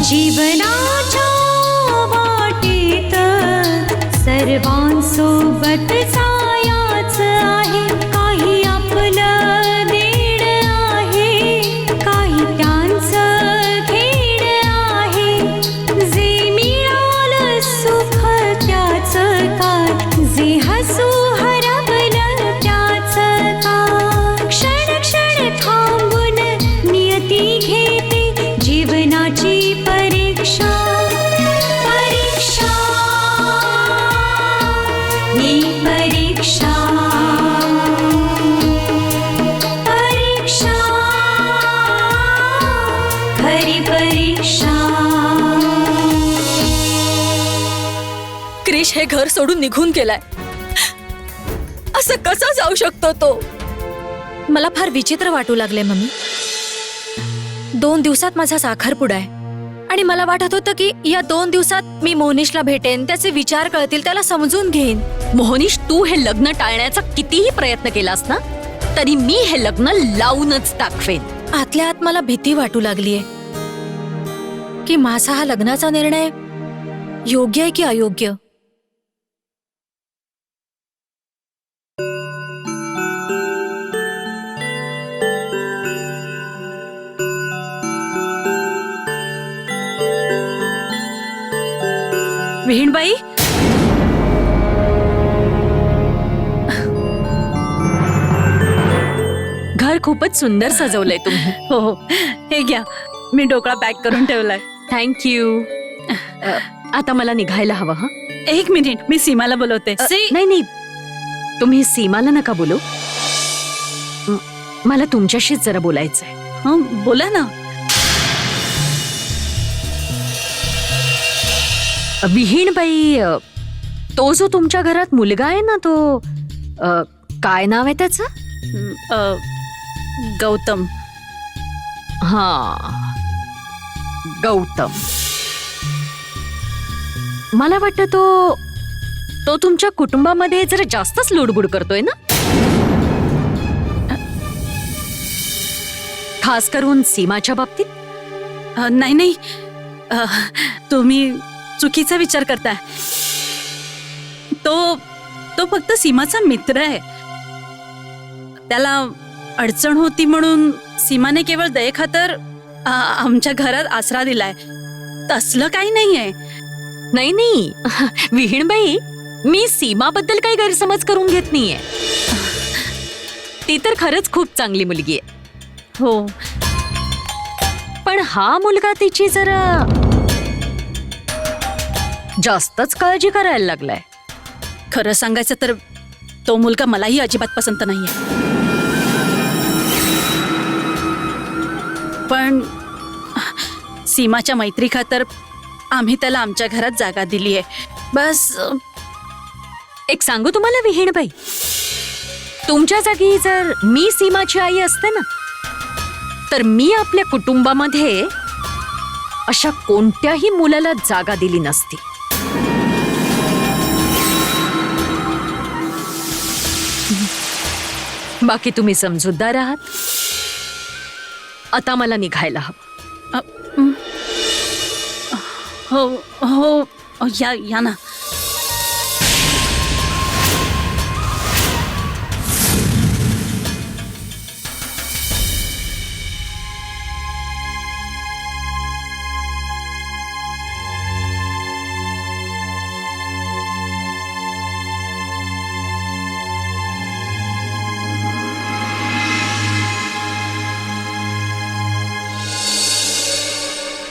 जीवनाच्या वाटेत सर्वांसोबत जायच आहे, काही आपलं देणं आहे, काही त्यांचं घेणं आहे. जे मिळालं सुख त्याचं काय, जे हसू हरवलं त्याचं काय. क्षण क्षण थांबून नियती घेते जीवनाची परीक्षा. परीक्षा ही परीक्षा. परीक्षा खरी परीक्षा. क्रिश हे घर सोडून निघून गेलाय. असं कसं जाऊ शकतो तो? मला फार विचित्र वाटू लागले मम्मी. 2 दिवसात माझा साखरपुडा आहे आणि मला वाटत होतं की या 2 दिवसात मी मोहनीशला भेटेन, त्याचे विचार कळतील, त्याला समजून घेईन. मोहनीश, तू हे लग्न टाळण्याचा कितीही प्रयत्न केलास ना, तरी मी हे लग्न लावूनच दाखवेन. आतल्या आत मला भीती वाटू लागलीये की माझा हा लग्नाचा निर्णय योग्य आहे की अयोग्य. विहीणबाई, घर खूपच सुंदर सजवलंय तुम्ही. हो हो, हे घ्या, मी ढोकळा पॅक करून ठेवलाय. थँक्यू. आता मला निघायला हवं. हा, 1 मिनिट, मी सीमाला बोलवते. नाही नाही, तुम्ही सीमाला नका बोलू. मला तुमच्याशीच जरा बोलायचंय. हं, बोला ना. विहीणबाई, तो जो तुमच्या घरात मुलगा आहे ना, तो काय नाव आहे त्याचं? गौतम. हा, गौतम. मला वाटतं तो तुमच्या कुटुंबामध्ये जरा जास्तच लुडबुड करतोय ना, खास करून सीमाच्या बाबतीत. नाही नाही, तुम्ही चुकीचा विचार करताय. तो फक्त सीमाचा मित्र आहे. त्याला अडचण होती म्हणून सीमाने केवळ दयेखातर आमच्या घरात आसरा दिलाय. तसलं काही नाहीये. नाही नाही विहीणबाई, मी सीमाबद्दल काही गैरसमज करून घेत नाहीये. ती तर खरंच खूप चांगली मुलगी आहे. हो, पण हा मुलगा तिची जरा जास्तच काळजी करायला लागलाय. खरं सांगायचं तर तो मुलगा मलाही अजिबात पसंत नाहीये. पण सीमाच्या मैत्री खातर आम्ही त्याला आमच्या घरात जागा दिली आहे. बस. एक सांगू तुम्हाला विहीणबाई, तुमच्या जागी जर मी सीमाची आई असते ना, तर मी आपल्या कुटुंबामध्ये अशा कोणत्याही मुलाला जागा दिली नसती. बाकी तुम्ही समजूतदार आहात. आता मला निघायला हवं. हो हो, या ना.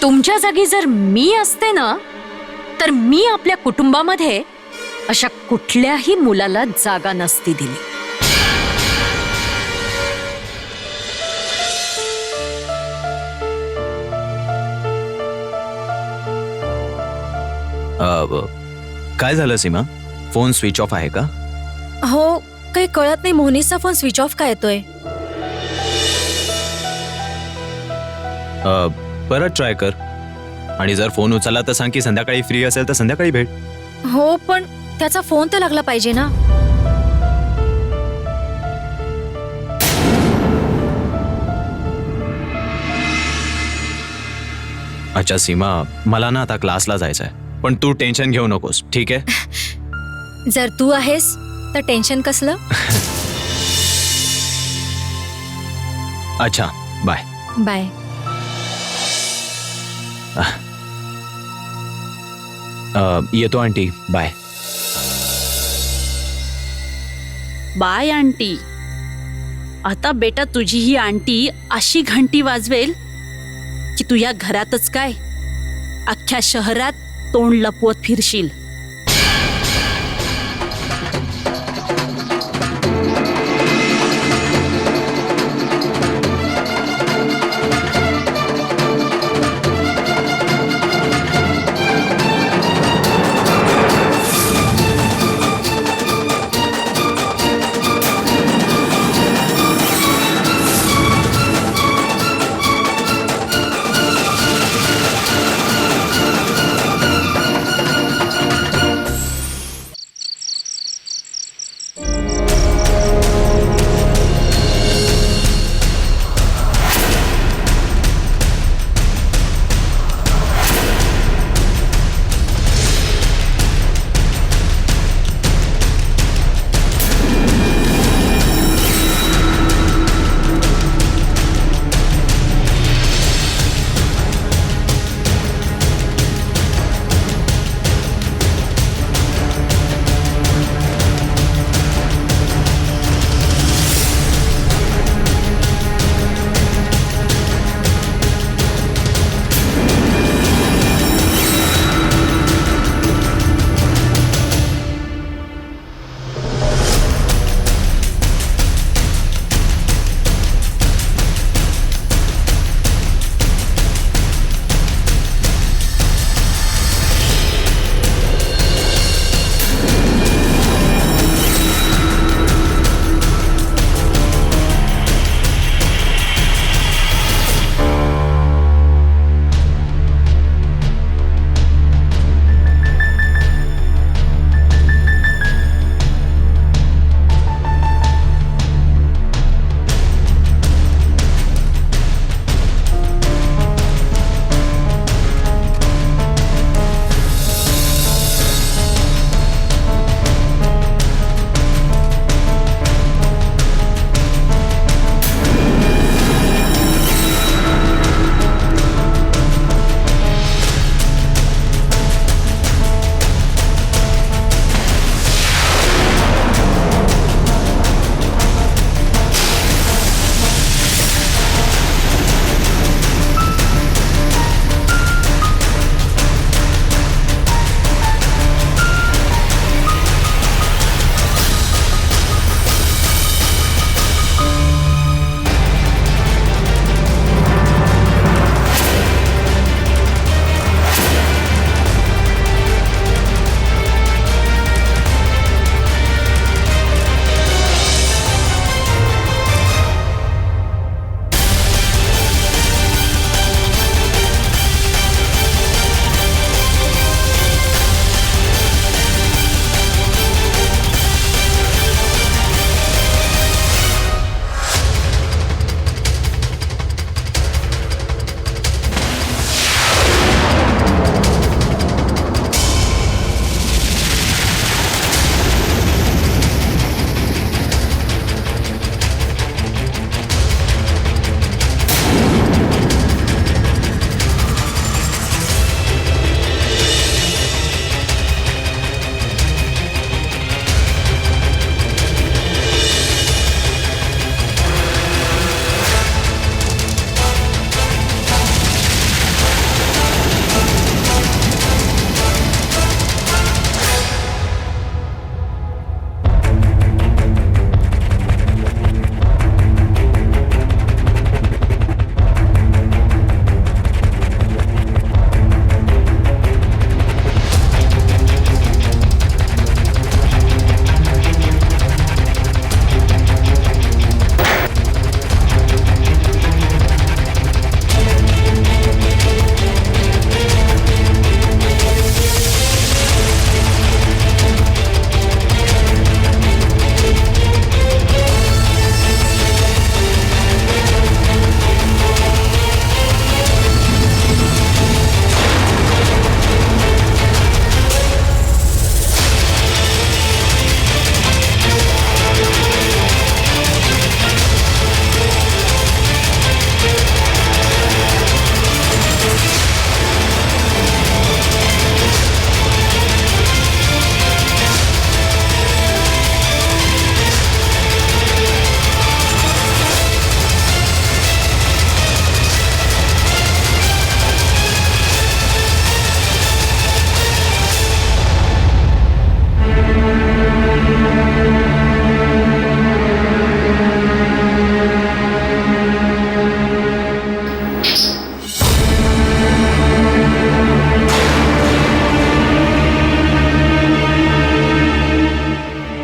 तुमच्या जागी जर मी असते ना, तर मी आपल्या कुटुंबामध्ये अशा कुठल्याही मुलाला जागा नसती दिली. काय झालं सीमा? फोन स्विच ऑफ आहे का? हो, काही कळत नाही. मोहनीशचा फोन स्विच ऑफ का येतोय? परत ट्राय कर आणि जर फोन उचलला तर सांग की संध्याकाळी फ्री असेल तर संध्याकाळी भेट. हो पण त्याचा फोन तर लागला पाहिजे ना. अच्छा सीमा, मला ना आता क्लासला जायचंय, पण तू टेन्शन घेऊ नकोस, ठीक आहे? जर तू आहेस तर टेन्शन कसलं. अच्छा बाय. बाय. येतो आंटी, बाय. Bye aunty. आता बेटा तुझी ही आंटी अशी घंटी वाजवेल की तू या घरातच काय अख्ख्या शहरात तोंड लपवत फिरशील.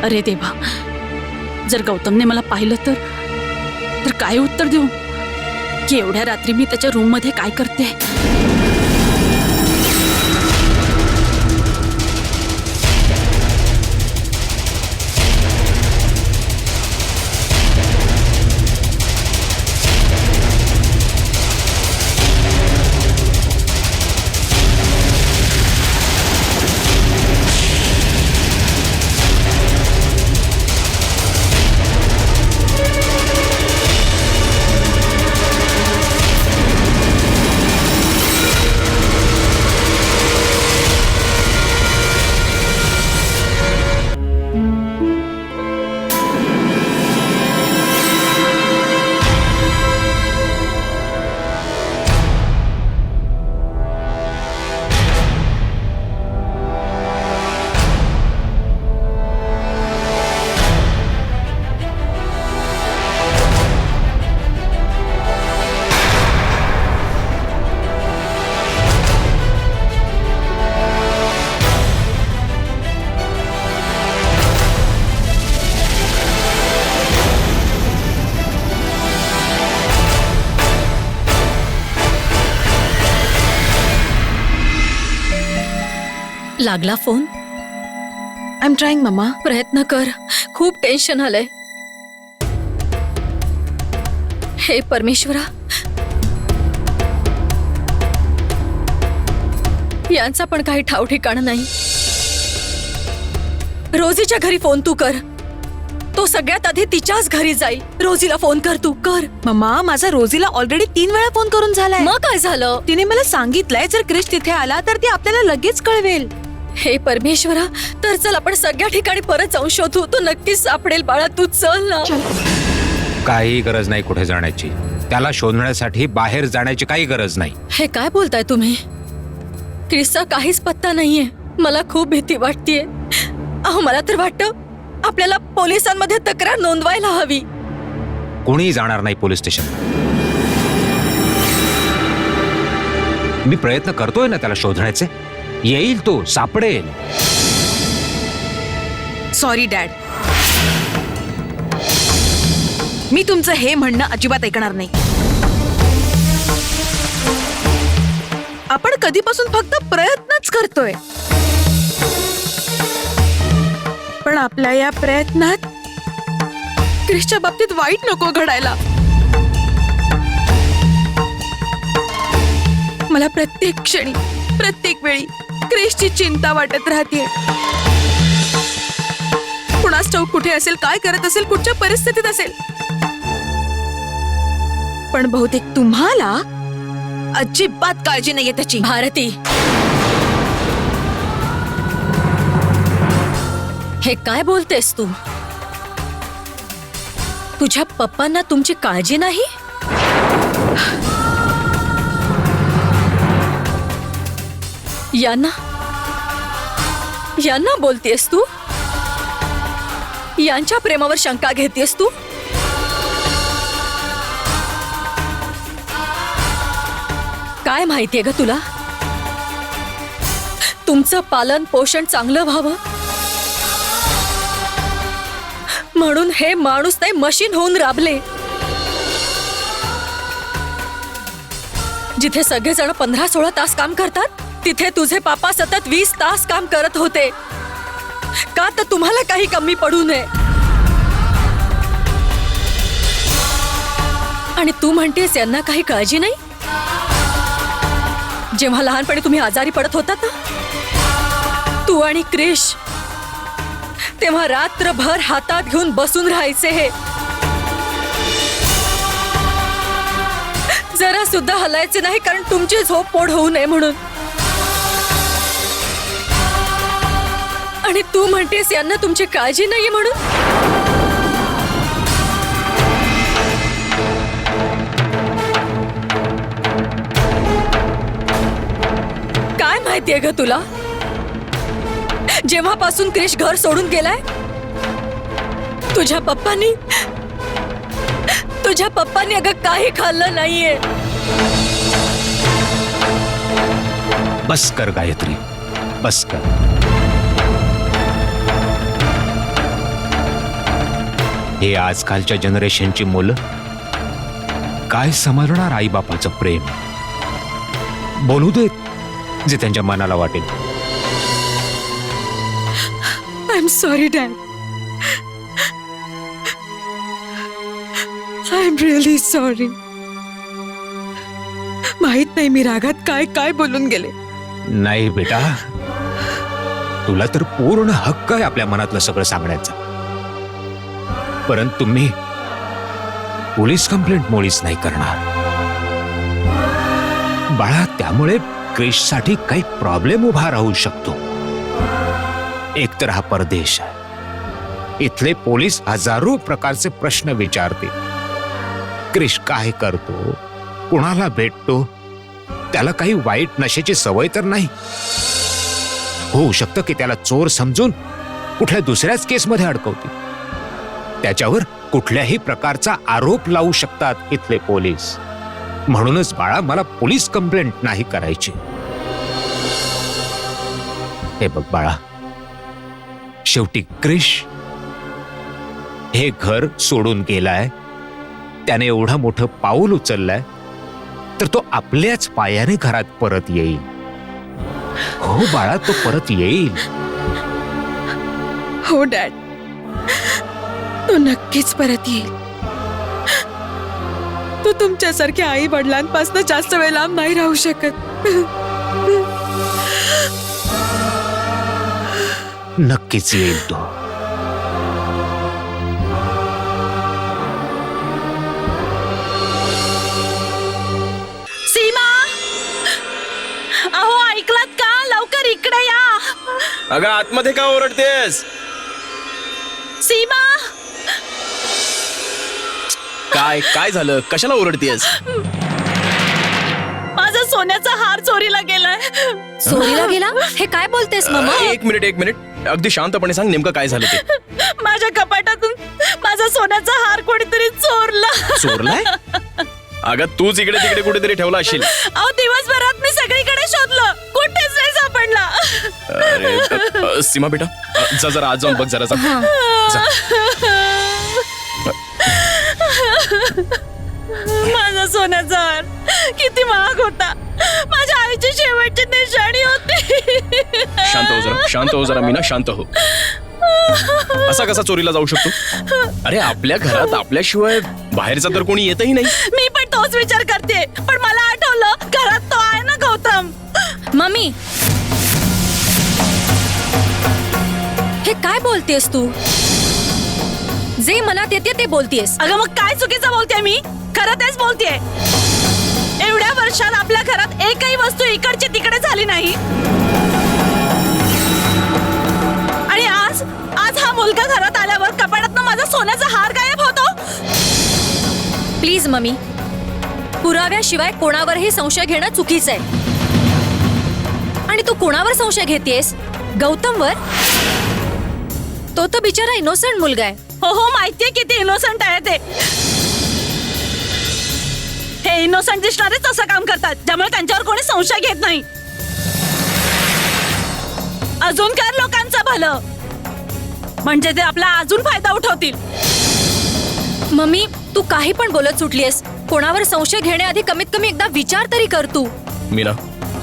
अरे देवा, जर गौतमने मला पाहिलं तर काय उत्तर देऊ की एवढ्या रात्री मी त्याच्या रूम मध्ये काय करते. लागला phone? I am trying mamma. प्रयत्न कर, खूप टेन्शन आलंय. हे परमेश्वरा, यांचा पण काही ठाव ठिकाण नाही. रोजीच्या घरी फोन तू कर. तो सगळ्यात आधी तिच्याच घरी जाईल. रोजीला फोन कर, तू कर. मम्मा, माझा रोजीला ऑलरेडी 3 वेळा फोन करून झालाय. मग काय झालं? तिने मला सांगितलंय जर क्रिश तिथे आला तर ती आपल्याला लगेच कळवेल. हे परमेश्वरा, तर चल आपण सगळ्या ठिकाणी परत जाऊन शोधू. तो नक्कीच सापडेल. बाळा तू चल ना. काही गरज नाही कुठे जाण्याची. त्याला शोधण्यासाठी बाहेर जाण्याची काही गरज नाही. हे काय बोलताय तुम्ही? क्रिसचा काहीच पत्ता नाहीये. मला खूप भीती वाटतेय. अहो, मला तर वाटतं आपल्याला पोलिसांमध्ये तक्रार नोंदवायला हवी. कोणी जाणार नाही पोलीस स्टेशन. मी प्रयत्न करतोय ना त्याला शोधण्याचे. येईल, तो सापडेल. सॉरी डॅड, मी तुमचं हे म्हणणं अजिबात ऐकणार नाही. आपण कधीपासून फक्त प्रयत्नच करतोय, पण आपल्या या प्रयत्नात क्रिशच्या बाबतीत वाईट नको घडायला. मला प्रत्येक क्षणी, प्रत्येक वेळी क्रिशची चिंता वाटत राहते. कुणास ठाऊक कुठे असेल, काय करत असेल, कुठच्या परिस्थितीत असेल. पण बहुतेक तुम्हाला अजिबात काळजी नाहीये त्याची. भारती, हे काय बोलतेस तू? तुझ्या पप्पांना तुमची काळजी नाही? यांना बोलतेस तू? यांच्या प्रेमावर शंका घेतेस तू? काय माहितीये ग तुला? तुमचं पालन पोषण चांगलं व्हावं म्हणून हे माणूस नाही मशीन होऊन राबले. जिथे सगळेजण 15-16 तास काम करतात, तिथे तुझे पापा सतत 20 तास काम करत होते. का तर तुम्हाला काही कमी पडू नये. आणि तू म्हणतेस यांना काही काळजी नाही? जेव्हा लहानपणी तुम्ही आजारी पडत होतात ना, तू आणि क्रिश, तेव्हा रात्रभर हातात घेऊन बसून राहायचे. हे जरा सुद्धा हलायचे नाही, कारण तुमची झोप मोड होऊ नये म्हणून. आणि तू म्हणतेस यांना तुमची काळजी नाहीये म्हणून? काय माहितीये ग तुला? जेव्हापासून क्रिश घर सोडून गेलाय, तुझ्या पप्पांनी अगं काही खाल्लं नाहीये. बस कर गायत्री, बस कर. हे आजकालच्या जनरेशनची मुलं काय समजणार आईबापाचं प्रेम. बोलू देत जे त्यांच्या मनाला वाटेल. I am sorry dad. I am really sorry. माहित नाही मी रागात काय काय बोलून गेले. नाही बेटा, तुला तर पूर्ण हक्क आहे आपल्या मनातलं सगळं सांगण्याचा. परंतु मी पोलीस कंप्लेंट मुळीच नाही करणार बाळा. त्यामुळे क्रिशसाठी काही प्रॉब्लेम उभा राहू शकतो. एकतर हा परदेश आहे, इथले पोलीस हजारो प्रकारचे प्रश्न विचारतील. क्रिश काय करतो, कुणाला भेटतो, त्याला काही वाईट नशेची सवय तर नाही. होऊ शकतं की त्याला चोर समजून कुठल्या दुसऱ्याच केसमध्ये अडकवतील. त्याच्यावर कुठल्याही प्रकारचा आरोप लावू शकतात इथले पोलीस. म्हणूनच बाळा, मला पोलीस कंप्लेंट नाही करायची. हे बघ बाळा, शेवटी क्रिश हे घर सोडून गेलाय, त्याने एवढं मोठं पाऊल उचललंय, तर तो आपल्याच पायाने घरात परत येईल. हो बाळा, तो परत येईल. हो डॅड, तो नक्कीच परत येईल. तो तुमच्यासारख्या आई वडिलांपासून जास्त वेळ लांब नाही राहू शकत. नक्कीच येईल तो. सीमा, अहो ऐकलात का? लवकर इकडे या. अगं आतमध्ये का ओरडतेस? सीमा, काय काय झालं? कशाला ओरडतेस? माझा सोन्याचा हार चोरीला गेलाय. चोरीला गेला? हे काय बोलतेस मम्मा? एक मिनिट, अगदी शांतपणे सांग, नेमकं काय झालं ते. माझ्या कपाटातून माझा सोन्याचा हार कोणीतरी चोरला. चोरलाय? अगं तूच इकडे तिकडे कुठेतरी ठेवला असशील. अहो दिवसभरात मी सगळीकडे शोधलं, कुठेच नाही सापडला. अरे सीमा बेटा, जा जरा आज जाऊन बघ जरा. जा. माझा सोन्याचा हार किती महाग होता. माझ्या आईची शेवटची निशाणी होती. शांत हो जरा मीना, शांत हो. असा कसा चोरीला जाऊ शकतो? अरे आपल्या घरात आपल्याशिवाय बाहेरचा तर कोणी येतही नाही. मी पण तोच विचार करते, पण मला आठवलं घरात तो आहे ना गौतम. मम्मी, हे काय बोलतेस तू? जे मनात येते ते बोलतेस. अगं मग काय चुकीचं बोलते मी? खरं तेच बोलतेय. एवढ्या वर्षात आपल्या घरात एकही वस्तू इकडची तिकडे झाली नाही. आणि आज हा मुलगा घरात आल्यावर कपाटातनं माझा सोन्याचा हार गायब होतो. प्लीज मम्मी, पुराव्याशिवाय कोणावरही संशय घेणं चुकीचं आहे. आणि तू कोणावर संशय घेतेस? गौतमवर? तो तर बिचारा इनोसंट मुलगा आहे. हो माहितीये किती इनोसंट आहे ते. हे इनोसंट दिसणारेच असं काम करतात, ज्यामुळे त्यांच्यावर कोणी संशय घेत नाही. अजून कर लोकांचं भलं, म्हणजे ते आपला अजून फायदा उठवतील. मम्मी, तू काही पण बोलत सुटलीस. कोणावर संशय घेण्याआधी कमीत कमी एकदा विचार तरी कर तू. मीना,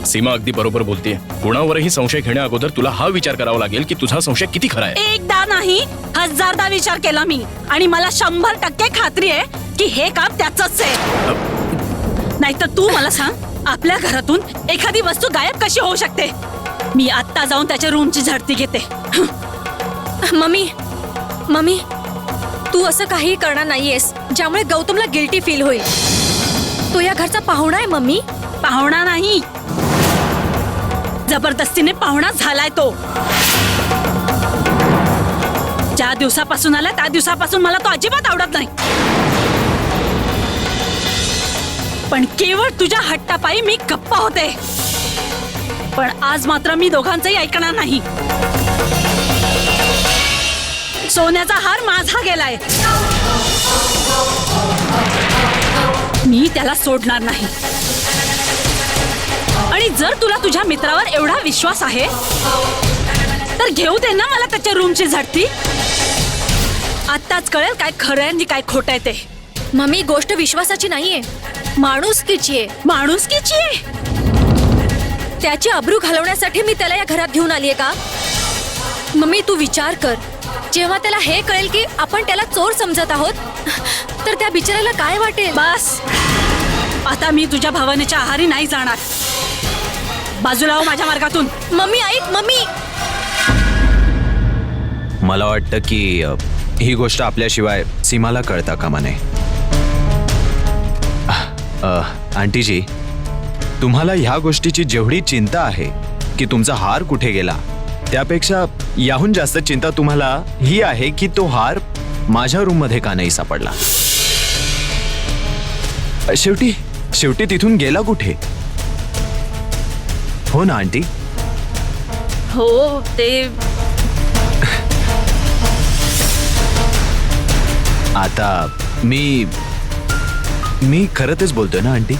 सीमा अगदी बरोबर बोलतेय. कोणावरही संशय घेण्या अगोदर तुला हा विचार करावा लागेल की तुझा संशय किती खरा आहे. एकदा नाही, हजारदा विचार केला मी, आणि मला 100% खात्री आहे की हे काम त्याचंच आहे. नाहीतर तू मला सांग, आपल्या घरातून एखादी वस्तू गायब कशी होऊ शकते? मी आत्ता जाऊन त्याच्या रूमची झडती घेते. मम्मी, तू असं काही करणार नाहीयेस ज्यामुळे गौतमला गिल्टी फील होईल. तो या घरचा पाहुणा आहे मम्मी. पाहुणा नाही, जबरदस्तीने पाहुणा झालाय तो. ज्या दिवसापासून आला त्या दिवसापासून मला तो अजिबात आवडत नाही. पण केवळ तुझ्या हट्टापायी मी गप्प होते. पण आज मात्र मी दोघांचंही ऐकणार नाही. सोन्याचा हार माझा गेलाय, मी त्याला सोडणार नाही. आणि जर तुला तुझ्या मित्रावर एवढा विश्वास आहे तर घेऊ दे ना मला त्याच्या रूमची झडती. आत्ताच कळेल काय खरं आहे आणि काय खोटं आहे ते. मम्मी गोष्ट विश्वासाची नाहीये, माणुसकीची आहे. माणुसकीची आहे. त्याची अब्रू घालवण्यासाठी मी त्याला या घरात घेऊन आलीये का? मम्मी तू विचार कर, जेव्हा त्याला हे कळेल की आपण त्याला चोर समजत आहोत, तर त्या बिचाऱ्याला काय वाटेल? बस आता मी तुझ्या भावनेच्या आहारी नाही जाणार. बाजूला हो माझ्या मार्गातून. मम्मी ऐक, मम्मी मला वाटतं की ही गोष्ट आपल्याशिवाय सीमाला कळता कामा नये. आंटीजी, तुम्हाला ह्या गोष्टीची जेवढी चिंता आहे की तुमचा हार कुठे गेला, त्यापेक्षा याहून जास्त चिंता तुम्हाला ही आहे की तो हार माझ्या रूममध्ये का नाही सापडला. शेवटी तिथून गेला कुठे? हो ना आंटी? हो ते आता मी खरं तेच बोलतोय ना आंटी.